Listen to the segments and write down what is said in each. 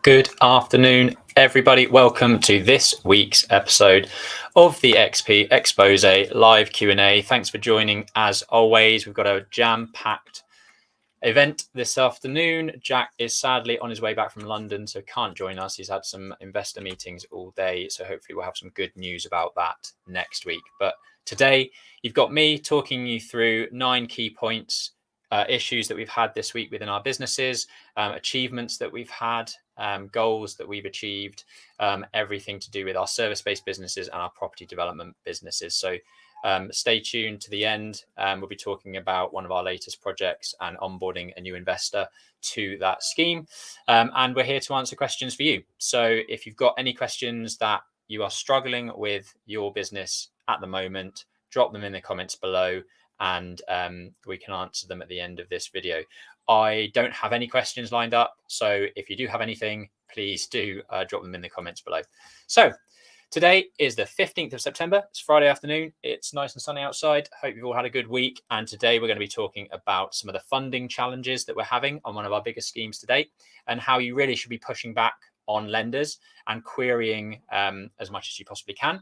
Good afternoon, everybody. Welcome to this week's episode of the XP Expose live Q&A. Thanks for joining. As always, we've got a jam-packed event this afternoon. Jack is sadly on his way back from London, so can't join us. He's had some investor meetings all day, so hopefully we'll have some good news about that next week. But today, you've got me talking you through 9 key points, issues that we've had this week within our businesses, achievements that we've had, goals that we've achieved, everything to do with our service-based businesses and our property development businesses. So stay tuned to the end. We'll be talking about one of our latest projects and onboarding a new investor to that scheme. And we're here to answer questions for you. So if you've got any questions that you are struggling with your business at the moment, drop them in the comments below and we can answer them at the end of this video. I don't have any questions lined up, so if you do have anything, please do drop them in the comments below. So today is the 15th of September. It's Friday afternoon. It's nice and sunny outside. Hope you've all had a good week. And today we're going to be talking about some of the funding challenges that we're having on one of our biggest schemes to date and how you really should be pushing back on lenders and querying as much as you possibly can.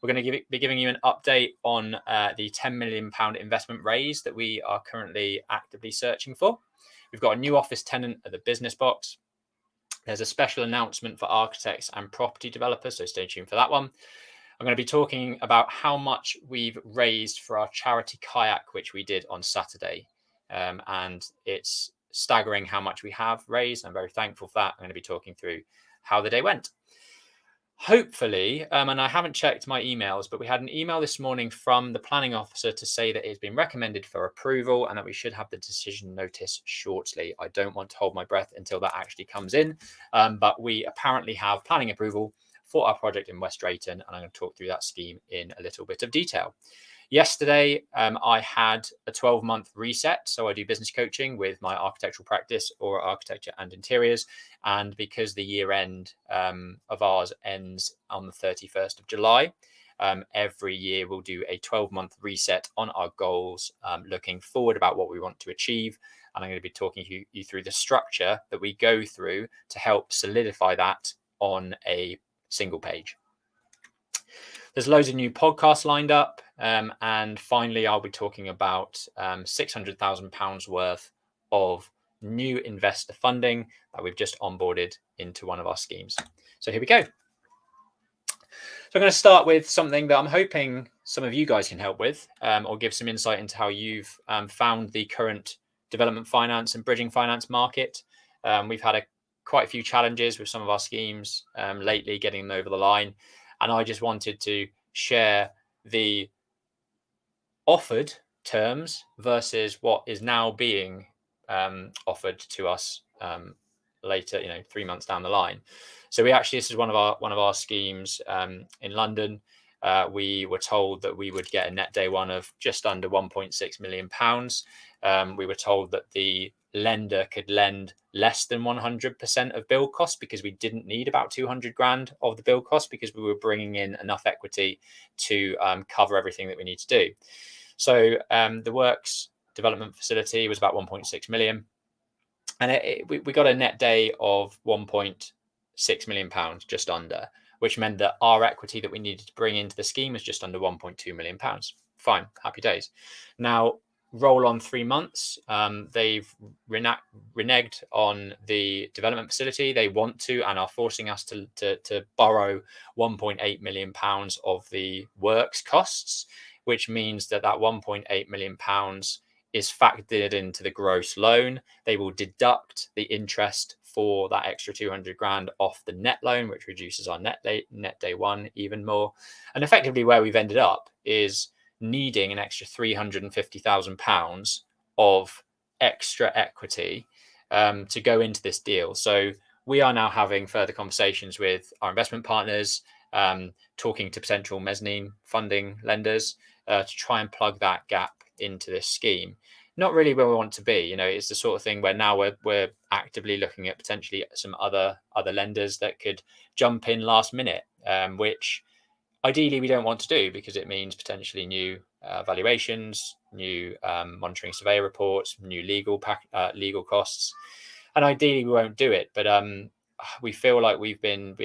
We're going to be giving you an update on the £10 million investment raise that we are currently actively searching for. We've got a new office tenant at the business box. There's a special announcement for architects and property developers, so stay tuned for that one. I'm going to be talking about how much we've raised for our charity kayak, which we did on Saturday. And it's staggering how much we have raised. I'm very thankful for that. I'm going to be talking through how the day went. Hopefully, and I haven't checked my emails, but we had an email this morning from the planning officer to say that it's been recommended for approval and that we should have the decision notice shortly. I don't want to hold my breath until that actually comes in, but we apparently have planning approval for our project in West Drayton, and I'm going to talk through that scheme in a little bit of detail. Yesterday, I had a 12-month reset. So I do business coaching with my architectural practice or architecture and interiors. And because the year end of ours ends on the 31st of July, every year we'll do a 12-month reset on our goals, looking forward about what we want to achieve. And I'm going to be talking you through the structure that we go through to help solidify that on a single page. There's loads of new podcasts lined up. And finally, I'll be talking about £600,000 worth of new investor funding that we've just onboarded into one of our schemes. So here we go. So I'm going to start with something that I'm hoping some of you guys can help with, or give some insight into how you've found the current development finance and bridging finance market. We've had quite a few challenges with some of our schemes lately, getting them over the line. And I just wanted to share the offered terms versus what is now being offered to us later, 3 months down the line. So this is one of our schemes in London. We were told that we would get a net day one of just under £1.6 million. We were told that the lender could lend less than 100% of build costs because we didn't need about 200 grand of the build cost because we were bringing in enough equity to cover everything that we need to do. So the works development facility was about 1.6 million. And we got a net day of 1.6 million pounds, just under, which meant that our equity that we needed to bring into the scheme was just under 1.2 million pounds. Fine, happy days. Now, roll on 3 months. They've reneged on the development facility. They want to and are forcing us to borrow 1.8 million pounds of the works costs, which means that 1.8 million pounds is factored into the gross loan. They will deduct the interest for that extra 200 grand off the net loan, which reduces our net day one even more. And effectively where we've ended up is needing an extra £350,000 of extra equity to go into this deal. So we are now having further conversations with our investment partners, talking to potential mezzanine funding lenders to try and plug that gap into this scheme. Not really where we want to be. It's the sort of thing where now we're actively looking at potentially some other lenders that could jump in last minute, which ideally we don't want to do because it means potentially new valuations, new monitoring survey reports, new legal costs, and ideally we won't do it. But we feel like we've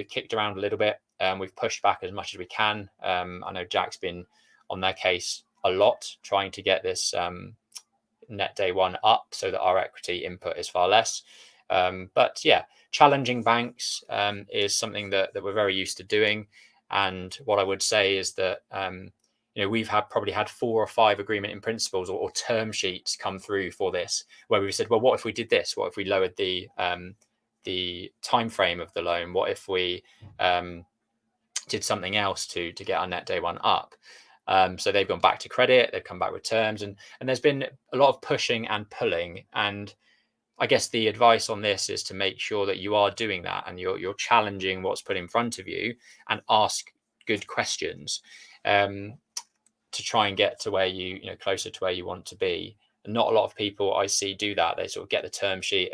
kicked around a little bit. We've pushed back as much as we can. I know Jack's been on their case a lot, trying to get this net day one up so that our equity input is far less. But yeah, challenging banks is something that we're very used to doing. And what I would say is that we've probably had 4 or 5 agreement in principles or term sheets come through for this, where we've said, well, what if we did this? What if we lowered the time frame of the loan? What if we did something else to get our net day one up? So they've gone back to credit, they've come back with terms, and there's been a lot of pushing and pulling. And I guess the advice on this is to make sure that you are doing that and you're challenging what's put in front of you and ask good questions to try and get to where you closer to where you want to be. And not a lot of people I see do that. They sort of get the term sheet,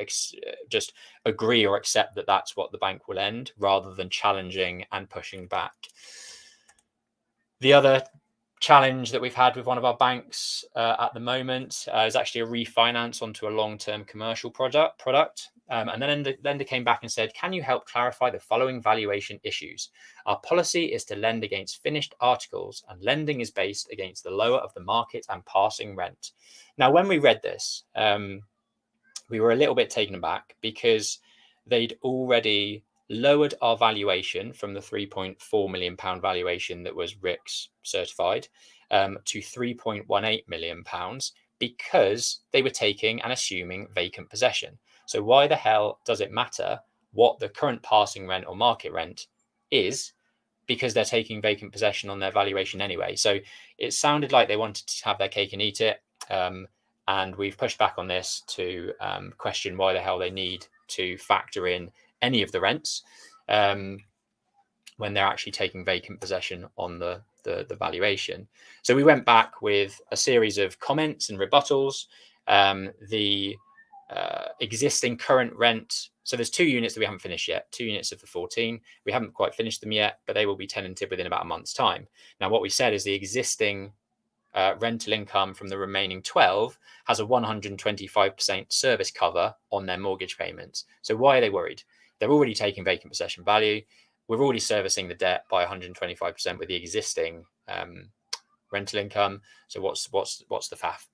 just agree or accept that that's what the bank will end, rather than challenging and pushing back. The other challenge that we've had with one of our banks at the moment is actually a refinance onto a long-term commercial product. And then the lender came back and said, can you help clarify the following valuation issues? Our policy is to lend against finished articles, and lending is based against the lower of the market and passing rent. Now, when we read this, we were a little bit taken aback because they'd already lowered our valuation from the £3.4 million valuation that was RICS certified to £3.18 million because they were taking and assuming vacant possession. So why the hell does it matter what the current passing rent or market rent is, because they're taking vacant possession on their valuation anyway? So it sounded like they wanted to have their cake and eat it. And we've pushed back on this to question why the hell they need to factor in any of the rents when they're actually taking vacant possession on the valuation. So we went back with a series of comments and rebuttals. The existing current rent, so there's 2 units that we haven't finished yet, 2 units of the 14. We haven't quite finished them yet, but they will be tenanted within about a month's time. Now, what we said is the existing rental income from the remaining 12 has a 125% service cover on their mortgage payments. So why are they worried? They're already taking vacant possession value. We're already servicing the debt by 125% with the existing rental income. So what's the faff?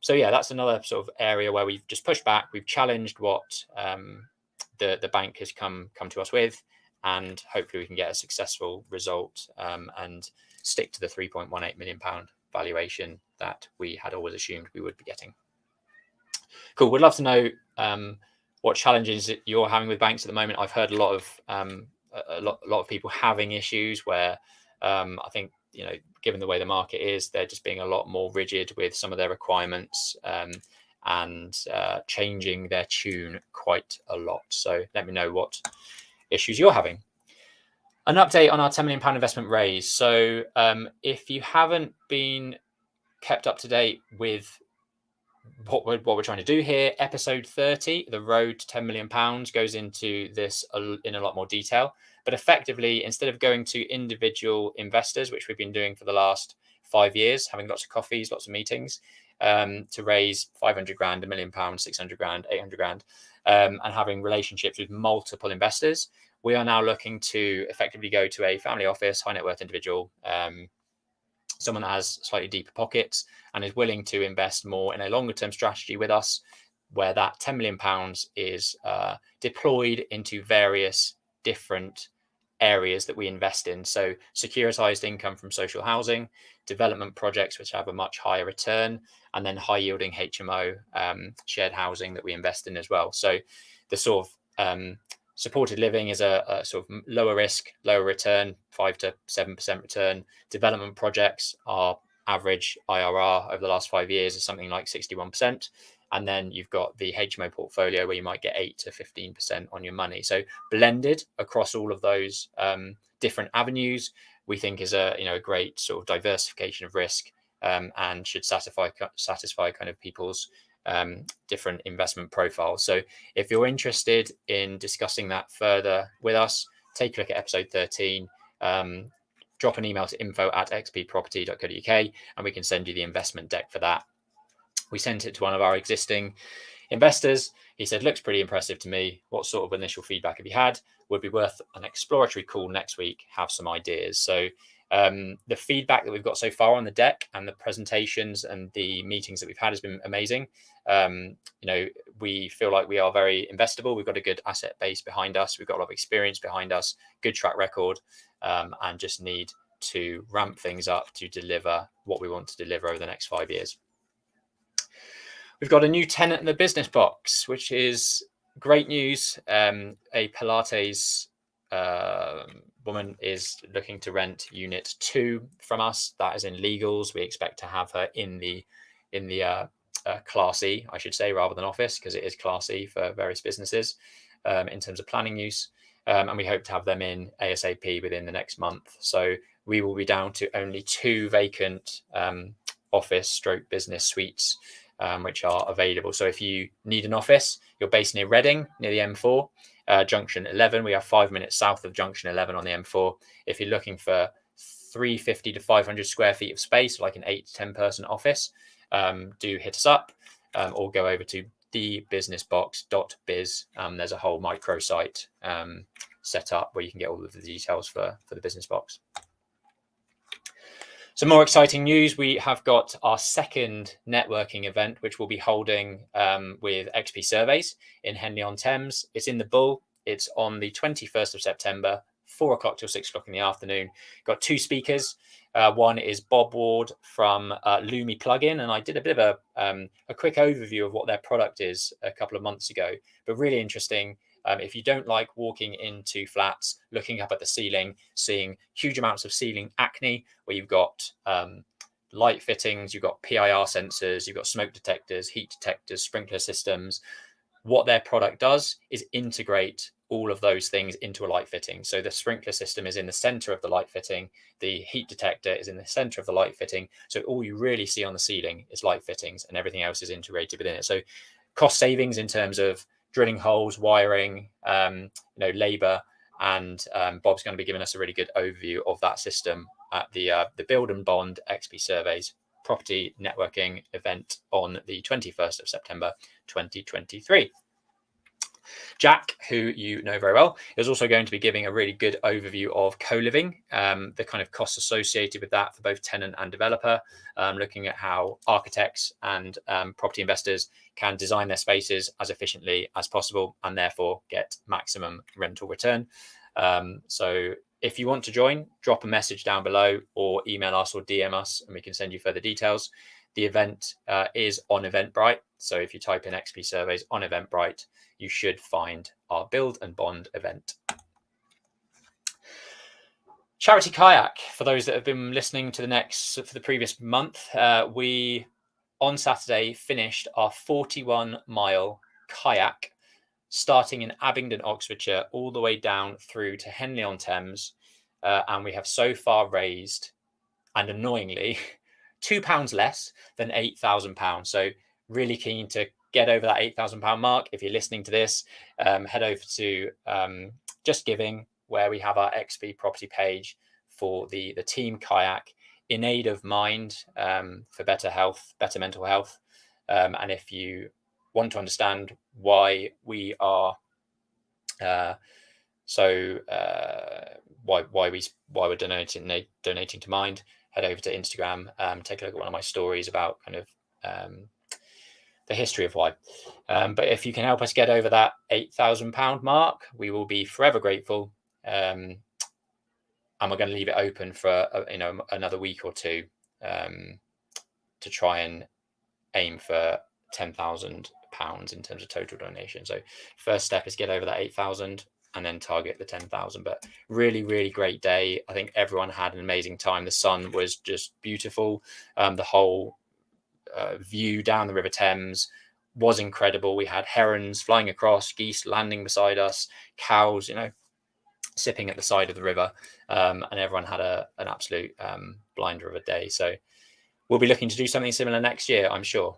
So yeah, that's another sort of area where we've just pushed back. We've challenged what the bank has come to us with, and hopefully we can get a successful result and stick to the £3.18 million valuation that we had always assumed we would be getting. Cool. We'd love to know what challenges you're having with banks at the moment. I've heard a lot of people having issues where I think, given the way the market is, they're just being a lot more rigid with some of their requirements and changing their tune quite a lot. So let me know what issues you're having. An update on our £10 million investment raise. So if you haven't been kept up to date with what we're trying to do here, episode 30, the road to £10 million, goes into this in a lot more detail. But effectively, instead of going to individual investors, which we've been doing for the last 5 years, having lots of coffees, lots of meetings, to raise 500 grand, £1 million, 600 grand, 800 grand, and having relationships with multiple investors, we are now looking to effectively go to a family office, high net worth individual, someone that has slightly deeper pockets and is willing to invest more in a longer term strategy with us, where that £10 million is deployed into various different areas that we invest in. So securitized income from social housing, development projects which have a much higher return, and then high yielding HMO shared housing that we invest in as well. So the sort of supported living is a sort of lower risk, lower return, 5 to 7% return. Development projects, our average IRR over the last 5 years is something like 61%. And then you've got the HMO portfolio where you might get 8 to 15% on your money. So blended across all of those different avenues, we think is a great sort of diversification of risk and should satisfy kind of people's different investment profiles. So if you're interested in discussing that further with us, take a look at episode 13. Drop an email to info@xpproperty.co.uk and we can send you the investment deck for that. We sent it to one of our existing investors. He said, looks pretty impressive to me. What sort of initial feedback have you had? Would be worth an exploratory call next week, have some ideas. So the feedback that we've got so far on the deck and the presentations and the meetings that we've had has been amazing. We feel like we are very investable. We've got a good asset base behind us. We've got a lot of experience behind us, good track record, and just need to ramp things up to deliver what we want to deliver over the next 5 years. We've got a new tenant in the business box, which is great news. A Pilates woman is looking to rent unit 2 from us. That is in legals. We expect to have her in the Class E, I should say, rather than office, because it is Class E for various businesses in terms of planning use. And we hope to have them in ASAP within the next month. So we will be down to only 2 vacant office/business suites, which are available. So if you need an office, you're based near Reading, near the M4, Junction 11. We have 5 minutes south of Junction 11 on the M4. If you're looking for 350 to 500 square feet of space, like an 8 to 10 person office, do hit us up or go over to thebusinessbox.biz. There's a whole microsite set up where you can get all of the details for the business box. Some more exciting news. We have got our second networking event, which we'll be holding with XP Surveys in Henley-on-Thames. It's in the Bull. It's on the 21st of September, 4 o'clock till 6 o'clock in the afternoon. Got 2 speakers. One is Bob Ward from Lumi Plugin, and I did a bit of a quick overview of what their product is a couple of months ago, but really interesting. If you don't like walking into flats, looking up at the ceiling, seeing huge amounts of ceiling acne, where you've got light fittings, you've got PIR sensors, you've got smoke detectors, heat detectors, sprinkler systems, what their product does is integrate all of those things into a light fitting. So the sprinkler system is in the center of the light fitting. The heat detector is in the center of the light fitting. So all you really see on the ceiling is light fittings, and everything else is integrated within it. So cost savings in terms of drilling holes, wiring, labor, and Bob's going to be giving us a really good overview of that system at the Build and Bond XP Surveys property networking event on the 21st of September 2023. Jack, who you know very well, is also going to be giving a really good overview of co-living, the kind of costs associated with that for both tenant and developer, looking at how architects and property investors can design their spaces as efficiently as possible and therefore get maximum rental return. So if you want to join, drop a message down below or email us or DM us and we can send you further details. The event is on Eventbrite. So if you type in XP Surveys on Eventbrite, you should find our Build and Bond event. Charity Kayak, for those that have been listening to for the previous month, we on Saturday finished our 41-mile kayak, starting in Abingdon, Oxfordshire, all the way down through to Henley-on-Thames. And we have so far raised, and annoyingly, £2 less than £8,000. So really keen to get over that £8,000 mark. If you're listening to this, head over to Just Giving, where we have our XP property page for the team kayak in aid of mind, for better health, better mental health. And if you want to understand why we are why we're donating to Mind, head over to Instagram, take a look at one of my stories about kind of the history of why. But if you can help us get over that £8,000 mark, we will be forever grateful. And we're going to leave it open for another week or two to try and aim for £10,000 in terms of total donation. So first step is get over that 8,000 and then target the 10,000. But really, really great day. I think everyone had an amazing time. The sun was just beautiful. The whole view down the River Thames was incredible. We had herons flying across, geese landing beside us, cows, sipping at the side of the river, and everyone had an absolute blinder of a day. So we'll be looking to do something similar next year, I'm sure.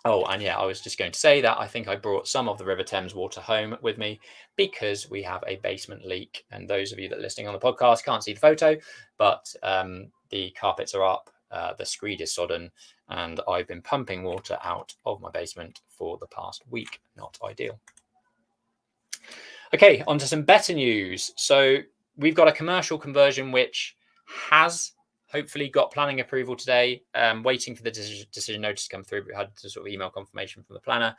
Oh, and yeah, I was just going to say that I think I brought some of the River Thames water home with me because we have a basement leak. And those of you that are listening on the podcast can't see the photo, but the carpets are up the screed is sodden, and I've been pumping water out of my basement for the past week. Not ideal. Okay, on to some better news. So we've got a commercial conversion which has hopefully got planning approval today, waiting for the decision notice to come through. We had the sort of email confirmation from the planner.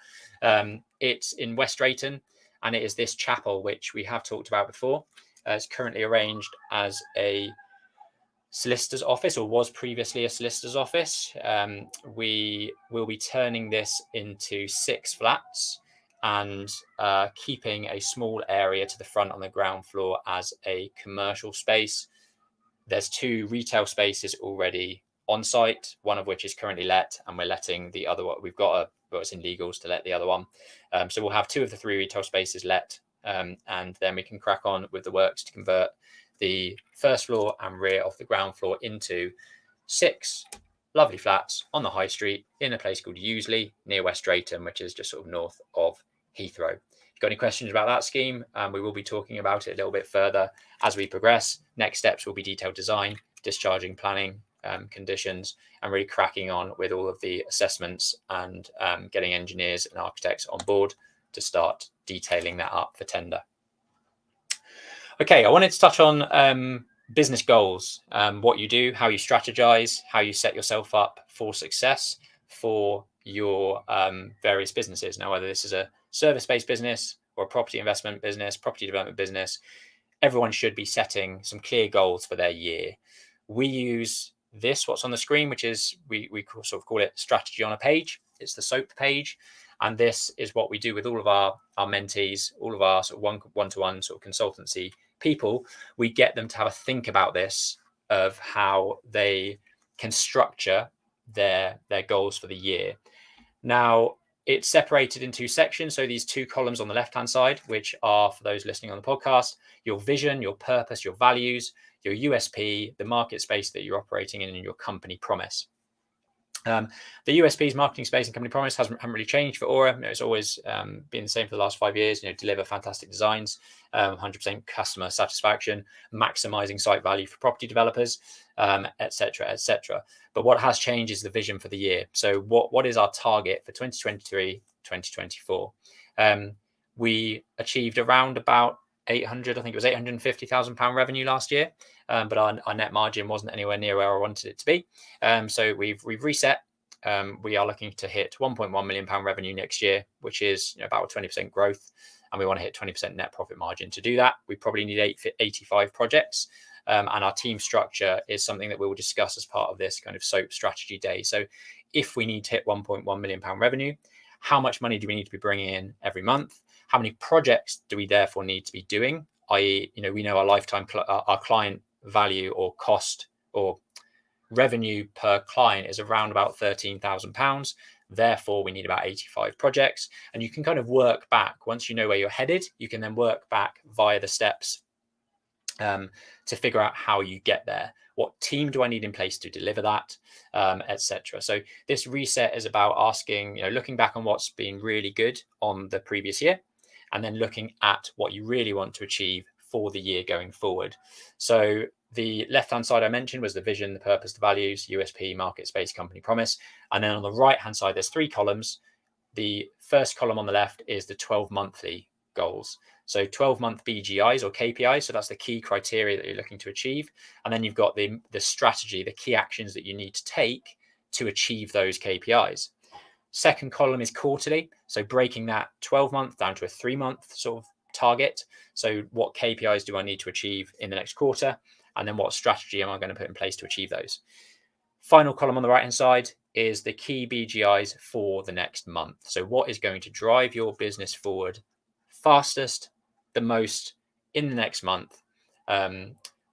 It's in West Drayton, and it is this chapel which we have talked about before. It's currently arranged as a solicitor's office, or was previously a solicitor's office. We will be turning this into 6 flats and keeping a small area to the front on the ground floor as a commercial space. There's 2 retail spaces already on site, one of which is currently let, and we're letting the other one. We've got it's in legals to let the other one. So we'll have 2 of the 3 retail spaces let, and then we can crack on with the works to convert the first floor and rear of the ground floor into 6 lovely flats on the high street in a place called Useley near West Drayton, which is just sort of north of Heathrow. If you've got any questions about that scheme, we will be talking about it a little bit further as we progress. Next steps will be detailed design, discharging planning conditions, and really cracking on with all of the assessments and getting engineers and architects on board to start detailing that up for tender. Okay, I wanted to touch on business goals, what you do, how you strategize, how you set yourself up for success for your various businesses. Now, whether this is a service-based business or a property investment business, property development business, everyone should be setting some clear goals for their year. We use this, what's on the screen, which is, we sort of call it strategy on a page. It's the SOAP page. And this is what we do with all of our mentees, all of our sort of one-to-one sort of consultancy people. We get them to have a think about this, of how they can structure their goals for the year. Now, it's separated in 2 sections. So these 2 columns on the left-hand side, which are, for those listening on the podcast, your vision, your purpose, your values, your USP, the market space that you're operating in, and your company promise. The USP's marketing space and company promise haven't really changed for Aura. It's always been the same for the last 5 years. Deliver fantastic designs, 100% customer satisfaction, maximizing site value for property developers, etc., etc. But what has changed is the vision for the year. So what is our target for 2023, 2024? We achieved around about 800, I think it was £850,000 revenue last year, but our net margin wasn't anywhere near where I wanted it to be. So we've reset. We are looking to hit £1.1 million revenue next year, which is about 20% growth, and we want to hit 20% net profit margin. To do that, we probably need 85 projects, and our team structure is something that we will discuss as part of this kind of SOAP strategy day. So if we need to hit £1.1 million revenue, how much money do we need to be bringing in every month? How many projects do we therefore need to be doing? I.e., we know our lifetime, our client value or cost or revenue per client is around about £13,000. Therefore, we need about 85 projects. And you can kind of work back. Once you know where you're headed, you can then work back via the steps to figure out how you get there. What team do I need in place to deliver that, etc. So this reset is about asking, looking back on what's been really good on the previous year, and then looking at what you really want to achieve for the year going forward. So the left-hand side I mentioned was the vision, the purpose, the values, USP, market space, company promise. And then on the right-hand side, there's 3 columns. The first column on the left is the 12-monthly goals. So 12-month BGIs or KPIs. So that's the key criteria that you're looking to achieve. And then you've got the strategy, the key actions that you need to take to achieve those KPIs. Second column is quarterly. So breaking that 12-month down to a 3-month sort of target. So what KPIs do I need to achieve in the next quarter? And then what strategy am I going to put in place to achieve those? Final column on the right-hand side is the key BGIs for the next month. So what is going to drive your business forward fastest, the most in the next month?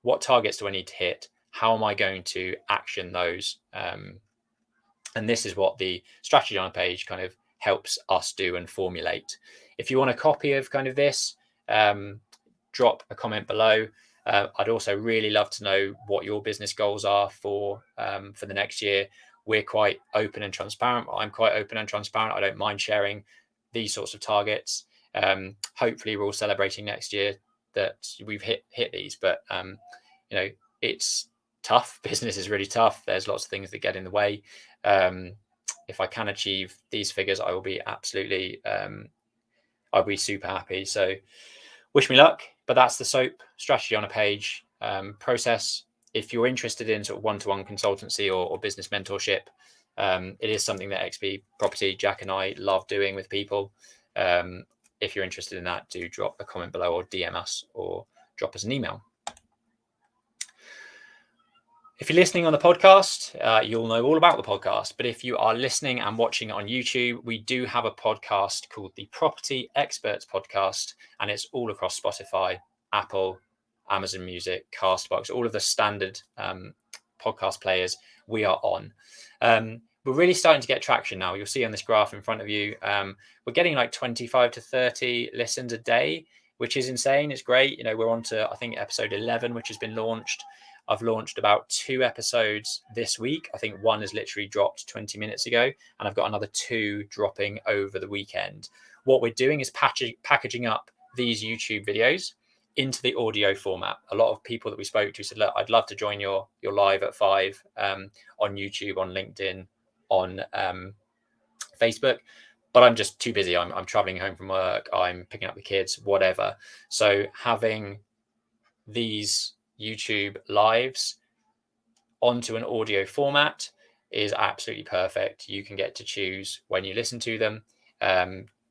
What targets do I need to hit? How am I going to action those? And this is what the strategy on a page kind of helps us do and formulate. If you want a copy of kind of this, drop a comment below. I'd also really love to know what your business goals are for the next year. We're quite open and transparent. I'm quite open and transparent. I don't mind sharing these sorts of targets. Hopefully we're all celebrating next year that we've hit these, but it's tough. Business is really tough. There's lots of things that get in the way. If I can achieve these figures, I will be absolutely, I'll be super happy. So wish me luck, but that's the SOAP strategy on a page process. If you're interested in sort of one-to-one consultancy or business mentorship, it is something that XP Property, Jack and I love doing with people. If you're interested in that, do drop a comment below or DM us or drop us an email. If you're listening on the podcast, you'll know all about the podcast. But if you are listening and watching it on YouTube, we do have a podcast called the Property Experts Podcast, and it's all across Spotify, Apple, Amazon Music, Castbox, all of the standard podcast players we are on. We're really starting to get traction now. You'll see on this graph in front of you, we're getting like 25 to 30 listens a day, which is insane. It's great. You know, we're on to, I think, episode 11, which has been launched. I've launched about 2 episodes this week. I think one has literally dropped 20 minutes ago, and I've got another 2 dropping over the weekend. What we're doing is packaging up these YouTube videos into the audio format. A lot of people that we spoke to said, look, I'd love to join your live at 5 on YouTube, on LinkedIn, on Facebook, but I'm just too busy. I'm traveling home from work. I'm picking up the kids, whatever. So having these YouTube lives onto an audio format is absolutely perfect. You can get to choose when you listen to them.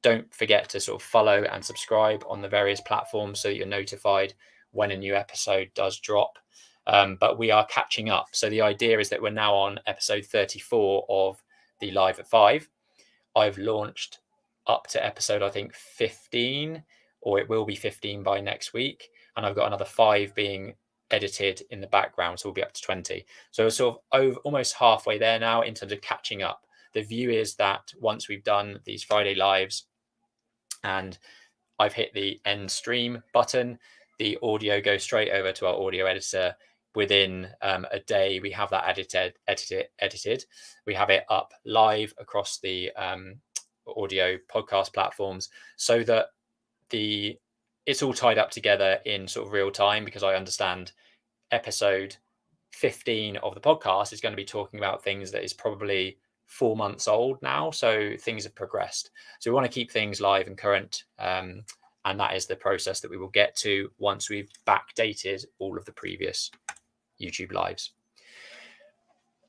Don't forget to sort of follow and subscribe on the various platforms so that you're notified when a new episode does drop. But we are catching up. So the idea is that we're now on episode 34 of the Live at 5. I've launched up to episode, I think, 15, or it will be 15 by next week. And I've got another 5 being edited in the background, so we'll be up to 20. So we're sort of almost halfway there now in terms of catching up. The view is that once we've done these Friday lives and I've hit the end stream button, the audio goes straight over to our audio editor. Within a day, we have that edited. We have it up live across the audio podcast platforms so that it's all tied up together in sort of real time, because I understand episode 15 of the podcast is going to be talking about things that is probably 4 months old now. So things have progressed. So we want to keep things live and current. And that is the process that we will get to once we've backdated all of the previous YouTube lives.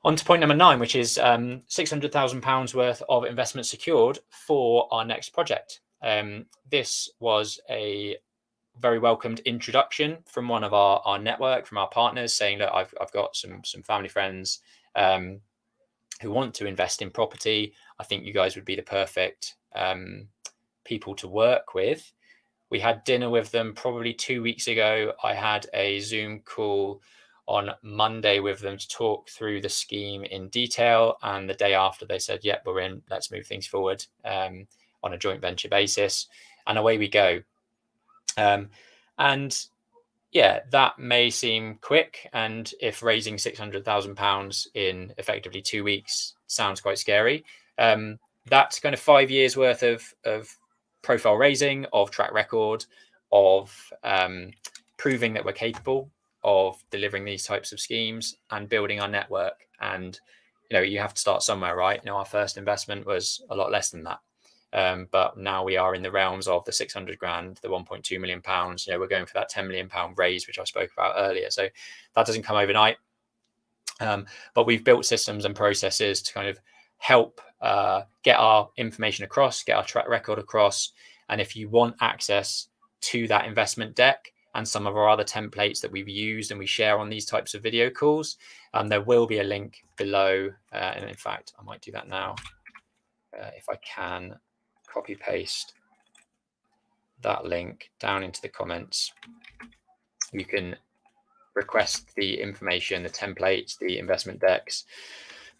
On to point number 9, which is £600,000 worth of investment secured for our next project. This was a very welcomed introduction from one of our network, from our partners, saying that I've got some family friends who want to invest in property. I think you guys would be the perfect people to work with. We had dinner with them probably 2 weeks ago. I had a Zoom call on Monday with them to talk through the scheme in detail. And the day after, they said, yep, we're in, let's move things forward on a joint venture basis. And away we go. And yeah, that may seem quick. And if raising £600,000 in effectively 2 weeks sounds quite scary, that's kind of 5 years worth of profile raising, of track record, of proving that we're capable of delivering these types of schemes and building our network. And, you know, you have to start somewhere, right? You know, our first investment was a lot less than that. But now we are in the realms of the 600 grand, the 1.2 million pounds. You know, we're going for that 10 million pound raise, which I spoke about earlier. So that doesn't come overnight. But we've built systems and processes to kind of help get our information across, get our track record across. And if you want access to that investment deck and some of our other templates that we've used and we share on these types of video calls, there will be a link below. And in fact, I might do that now. If I can copy paste that link down into the comments, you can request the information, the templates, the investment decks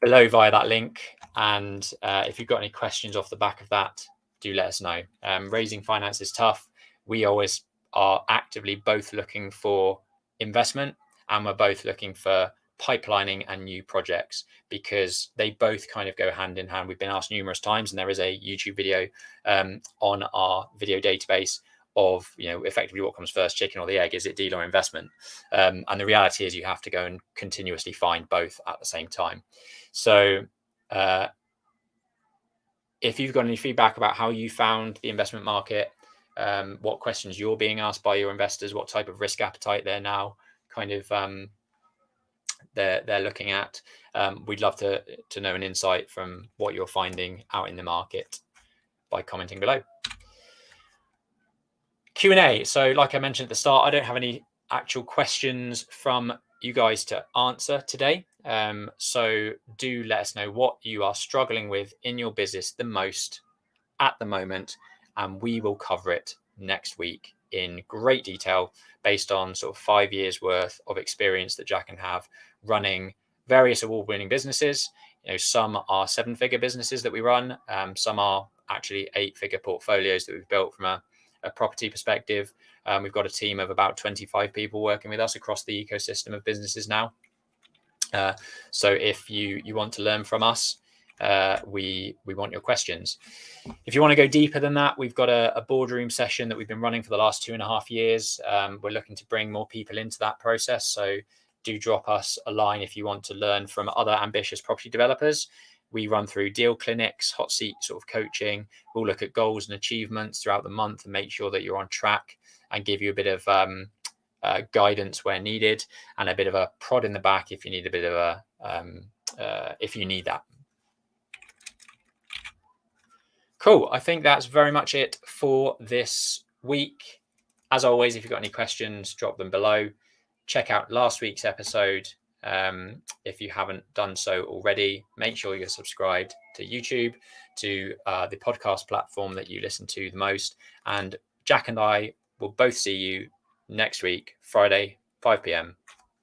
below via that link. And if you've got any questions off the back of that, do let us know. Raising finance is tough. We always are actively both looking for investment, and we're both looking for pipelining and new projects, because they both kind of go hand in hand. We've been asked numerous times, and there is a YouTube video on our video database of, effectively what comes first, chicken or the egg. Is it deal or investment? And the reality is you have to go and continuously find both at the same time. So if you've got any feedback about how you found the investment market, what questions you're being asked by your investors, what type of risk appetite they're now kind of they're looking at, we'd love to know an insight from what you're finding out in the market by commenting below. Q&A. So like I mentioned at the start, I don't have any actual questions from you guys to answer today. So do let us know what you are struggling with in your business the most at the moment, and we will cover it next week in great detail based on sort of 5 years worth of experience that Jack and have running various award-winning businesses. Some are 7-figure businesses that we run. Some are actually 8-figure portfolios that we've built from a property perspective. We've got a team of about 25 people working with us across the ecosystem of businesses now. So if you want to learn from us, we want your questions. If you want to go deeper than that, we've got a boardroom session that we've been running for the last 2.5 years. We're looking to bring more people into that process. So do drop us a line if you want to learn from other ambitious property developers. We run through deal clinics, hot seat sort of coaching. We'll look at goals and achievements throughout the month and make sure that you're on track and give you a bit of guidance where needed and a bit of a prod in the back if you need a bit of if you need that. Cool. I think that's very much it for this week. As always, if you've got any questions, drop them below. Check out last week's episode. If you haven't done so already, make sure you're subscribed to YouTube, to the podcast platform that you listen to the most. And Jack and I will both see you next week, Friday, 5 p.m.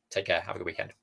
Take care. Have a good weekend.